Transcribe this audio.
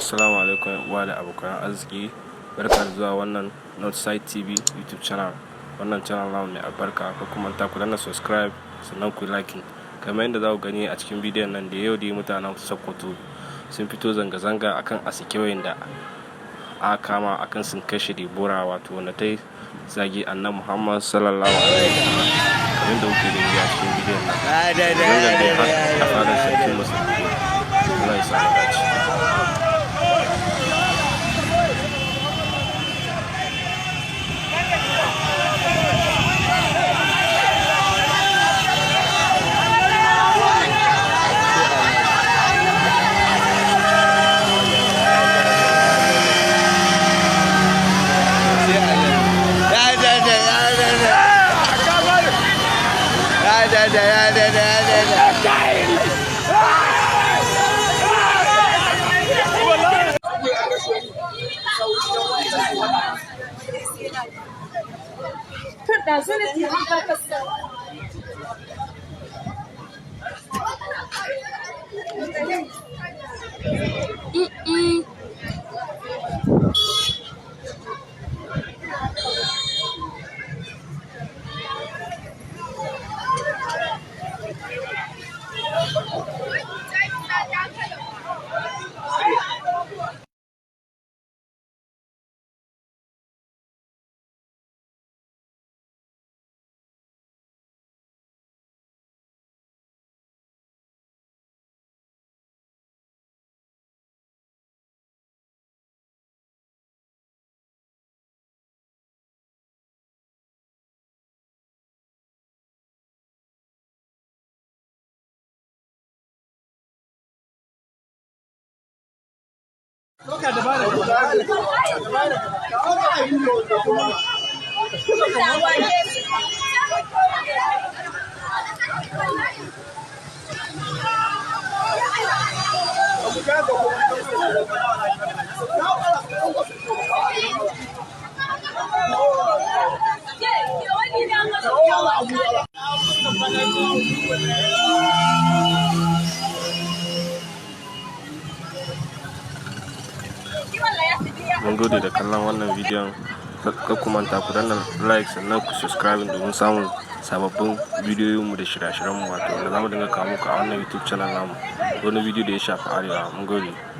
Assalamu alaikum uwa da abokan arziki, barka da zuwa wannan Northside TV YouTube channel. Wannan channel namu mai albarka, ko kuma ta ku danna subscribe sannan ku like. Kamar yadda za ku gani a cikin bidiyon nan da yau da mutanen Sokoto sun fito zanga-zanga akan asikewayin da aka kama akan sun kashe Deborah, wato wanda ta zagi Annabi Muhammad sallallahu alaihi wasallam. Kamar yadda kuke gani a cikin bidiyon nan, zangan da ya fara sarkin musulmi. Allah ya sa mu dace. Mun gode da kallon wannan bidiyon. Kar ku manta ku danna like sannan ku subscribe domin samun sababbin bidiyoyinmu da shirye-shiryenmu, wato da zamu dinga kawo muku a wannan YouTube channel namu. Wani bidiyo da ya shafi arewa. Mun gode.